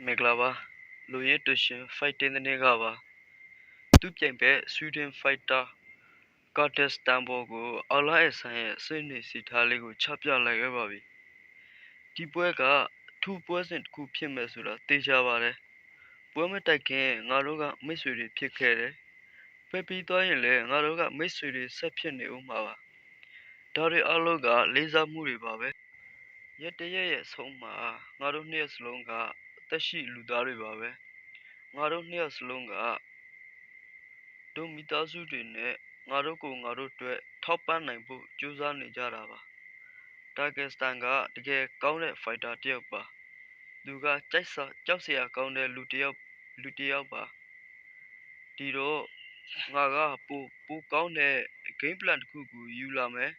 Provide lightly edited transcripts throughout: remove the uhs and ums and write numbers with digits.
Meglava, Louis Tushin fighting the Negava. Two Piempe, Sweden fighter, Goddess Dambogo, Allah Science, Sunni Sitaligo, Chapia like a baby. Tipuega, 2% coup Piemesura, Tejavare. Poemetake, Naroga, Missouri, Picere. Pepi Doyle, Naroga, Missouri, Sapien Umava. Dari Aloga, Lisa Muri Babe. Yet the yes, Homa, Naronias Longa, Tashi Ludari Babe. Naronias Longa. တို့မိသားစုတွေနဲ့ငါတို့အတွက်ထောက်ပံ့နိုင်ဖို့ကြိုးစားနေကြတာပါတာဂက်စတန်ကတကယ်ကောင်းတဲ့ဖိုက်တာတစ်ယောက်ပါသူကကြောက်စရာကောင်းတဲ့လူတစ်ယောက်ပါဒီတော့ငါကပိုကောင်းတဲ့ game plan တစ်ခုကိုယူလာမယ်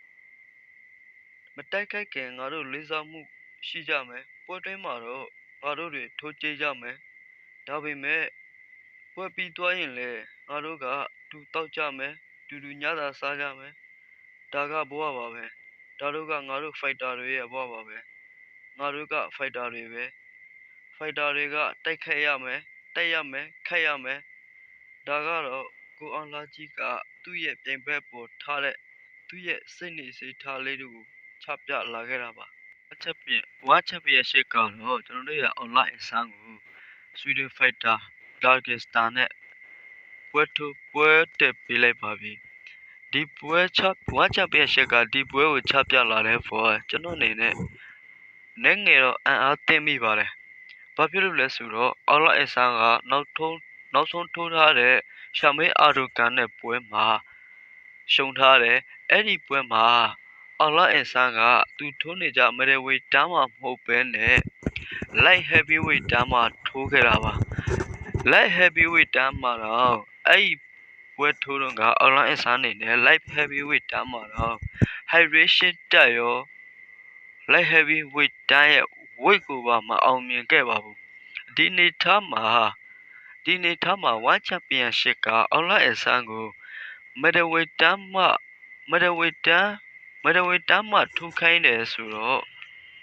မတိုက်ခိုက်ခင်ငါတို့လေးစားမှုရှိကြမယ်ပွဲတွင်းမှာတော့ငါတို့တွေထိုးကြကြမယ်ဒါပေမဲ့ပွဲပြီးသွားရင်လည်းငါတို့ကတူတောက်ကြမယ်တူညသာစားကြမယ်ဒါကဘဝပါပဲဒါတို့ကငါတို့ဖိုက်တာတွေရဲ့ဘဝပါပဲငါတို့ကဖိုက်တာတွေပဲဖိုက်တာတွေကတိုက်ခိုက်ရမယ်တိုက်ရမယ်ခတ်ရမယ်ဒါကတော့ကိုအောင်လာကြီးကသူ့ရဲ့ပြိုင်ဘက်ပေါ်ထားတဲ့သူ့ရဲ့စိတ်နေစိတ်ထားလေးတွေကိုချပြလာခဲ့တာပါဝါချက်ပြရဲ့ရှေ့ကတော့ကျွန်တော်တို့ရဲ့ online အစမ်းကို Sweden fighter Dagestan နဲ့ပွဲတက်ပေးလိုက်ပါပြီဒီပွဲဝါချက်ပြရှက်ကဒီပွဲကိုချပြလာတဲ့ဖို့ကျွန်တော်အနေနဲ့နဲ့ငယ်တော့အံ့အားသင့်မိပါတယ်ဘာဖြစ်လို့လဲဆိုတော့အော်လာအဆန်းကနောက်ဆုံးထိုးထားတဲ့ရှာမေးအာရူကန်တဲ့ပွဲမှာရှုံထားတယ်အဲ့ဒီပွဲမှာအော်လာအဆန်းကသူထိုးနေကြမရဝေးတန်းမှာမဟုတ်ဘဲနဲ့ light heavyweight တန်းမှာထိုးခဲ့တာပါ light heavyweight တန်းမှာတော့အဲ့ဒီပွဲထိုးတော့က online အစားနေနဲ့ light heavyweight တန်းမှာတော့ hydration တက်ရော light heavyweight တန်းရဲ့ weight ကိုပါမအောင်မြင်ခဲ့ပါဘူးဒီနေထားမှာဝမ်ချန်ပီယံရှစ်က online အစားကို middleweight တန်းမှာထိုးခိုင်းတယ်ဆိုတော့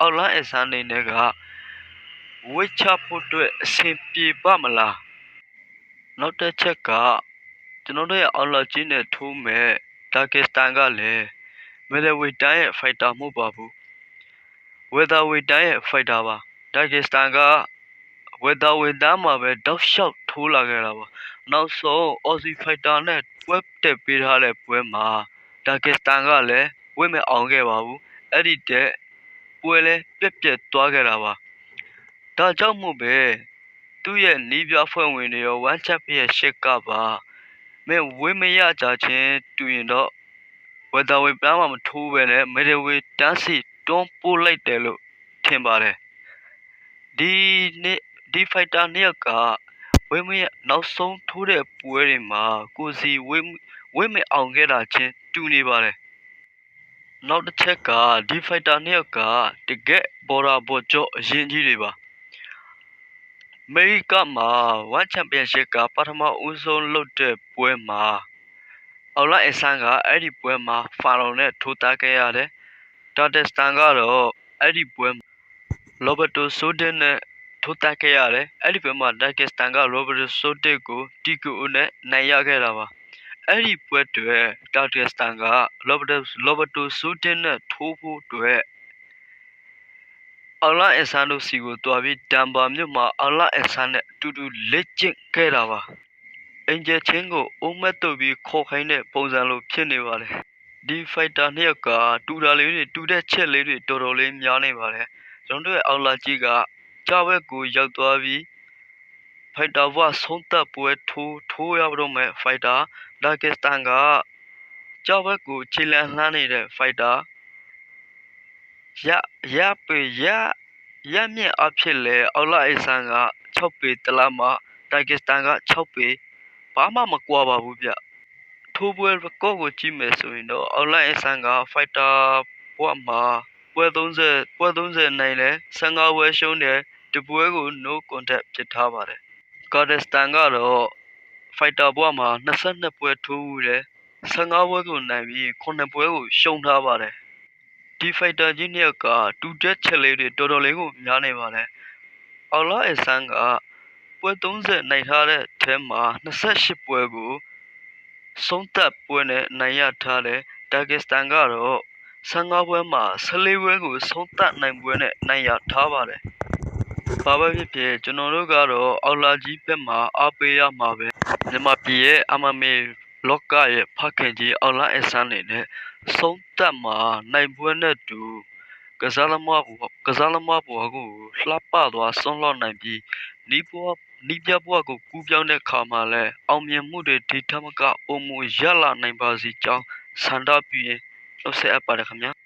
online အစားနေနဲ့က weight ချဖို့အတွက်အဆင်ပြေပါမလားနောက်တစ်ချက်ကကျွန်တော်တို့ရဲ့အော်လာကြီးနဲ့ထိုးမဲ့ဒါဂစ္စတန်ကလည်း middleweight တန်းရဲ့ fighter မဟုတ်ပါဘူး welterweight တန်းရဲ့ fighter ပါဒါဂစ္စတန်က welterweight တန်းမှာပဲတောက်လျှောက်ထိုးလာခဲ့တာပါနောက်ဆုံး Aussie fighter နဲ့ပွဲတက်ပေးထားတဲ့ပွဲမှာဒါဂစ္စတန်ကလည်းဝိမအောင်ခဲ့ပါဘူးအဲ့ဒီတဲ့ပွဲလဲပြက်သွားခဲ့တာပါဒါကြောင့်မို့ပဲသူ့ရဲ့နီးပြဖွဲ့ဝင်တွေရောဝမ်ချက်ရဲ့ရှစ်ကပါမဲဝေးမရကြချင်းတူရင်တော့ဝက်တာဝေးပန်းမှာမထိုးပဲနဲ့မီဒဝေးတန်းစီတွန်းပို့လိုက်တယ်လို့ထင်ပါတယ်ဒီဖိုက်တာနှစ်ယောက်ကဝေးမရနောက်ဆုံးထိုးတဲ့ပွဲတွေမှာကိုစီဝေးမအောင်ခဲ့တာချင်းတူနေပါတယ်နောက်တစ်ချက်ကဒီဖိုက်တာနှစ်ယောက်ကတကယ်ဘောကျော်အရင်ကြီးတွေပါအမေရိကမှာဝမ်ချန်ပီယံရှစ်ကပထမဦးဆုံးလုပ်တဲ့ပွဲမှာအော်လာအဆန်ကအဲ့ဒီပွဲမှာဖာလုံနဲ့ထိုးသားခဲ့ရတယ်ဒါတက်စတန်ကတော့အဲ့ဒီပွဲလော်ဘတ်တိုဆိုဒင်နဲ့ထိုးသားခဲ့ရတယ်အဲ့ဒီပွဲမှာဒါကစ္စတန်ကလော်ဘတ်တိုဆိုဒင်ကိုတီကူနဲ့နိုင်ရခဲ့တာပါအဲ့ဒီပွဲတွေဒါကစ္စတန်ကလော်ဘတ်တိုဆိုဒင်နဲ့ထိုးဖို့အတွက်အော်လာအဆန်တို့စီကိုတွားပြီးဒန်ဘာမြို့မှာအော်လာအဆန်နဲ့တူတူလက်ကျင့်ခဲ့တာပါအင်ဂျယ်ချင်းကိုအုံးမက်တို့ပြီးခေါ်ခိုင်းတဲ့ပုံစံလိုဖြစ်နေပါတယ်ဒီဖိုက်တာနှစ်ယောက်ကတူတဲ့ချက်လေးတွေတော်တော်လေးများနေပါတယ်ကျွန်တော်တို့အော်လာကြီးကကြားဘက်ကိုရောက်သွားပြီးဖိုက်တာဘွားဆုံးသက်ပွဲထိုးရတော့မဲ့ဖိုက်တာဒါကစ္စတန်ကကြားဘက်ကိုခြေလန်းလှမ်းနေတဲ့ဖိုက်တာရမြင့်အဖြစ်လဲအော်လာအဆန်က6ပေတလားမှာဒါကစ္စတန်က6ပေဘာမှမကွာပါဘူးဗျထိုးပွဲကော့ကိုကြည့်မယ်ဆိုရင်တော့အော်လာအဆန်ကဖိုက်တာဘွားမှာပွဲ30နိုင်လဲ15ပွဲရှုံးတယ်ဒီပွဲကို no contact ဖြစ်ထားပါတယ်ကာဒစတန်ကတော့ဖိုက်တာဘွားမှာ22ပွဲထိုးတယ်15ပွဲကိုနိုင်ပြီး9ပွဲကိုရှုံးထားပါတယ်ဒီဖိုက်တာကြီးနှစ်ယောက်ကတူတဲ့ချက်လေးတွေတော်တော်လေးကိုများနေပါတယ် အောင်လာအဆန်းကပွဲ30နိုင်ထားတဲ့ထဲမှာ28ပွဲကိုဆုံးသက်ပွဲနဲ့နိုင်ရထားတဲ့တာဂစ္စတန်ကတော့15ပွဲမှာ14ပွဲကိုဆုံးသက်နိုင်ပွဲနဲ့နိုင်ရထားပါတယ်။ဘာပဲဖြစ်ဖြစ်ကျွန်တော်တို့ကတော့အောင်လာကြီးဘက်မှာအားပေးရမှာပဲမြန်မာပြည်ရဲ့အမမေလော့ကရဲ့ဖခင်ကြီးအောင်လာအဆန်းနေနဲ့ဆုံးသက်မှာနိုင်ပွဲနဲ့တူကစားသမားကိုလှပသွားဆွန့်လွတ်နိုင်ပြီးနီးပြဘွားကိုကူးပြောင်းတဲ့ခါမှာလဲအောင်မြင်မှုတွေဒီထက်မကပုံမူရလာနိုင်ပါစီကြောင်းဆန္ဒပြုရင်နှုတ်ဆက်အပ်ပါတယ်ခင်ဗျာ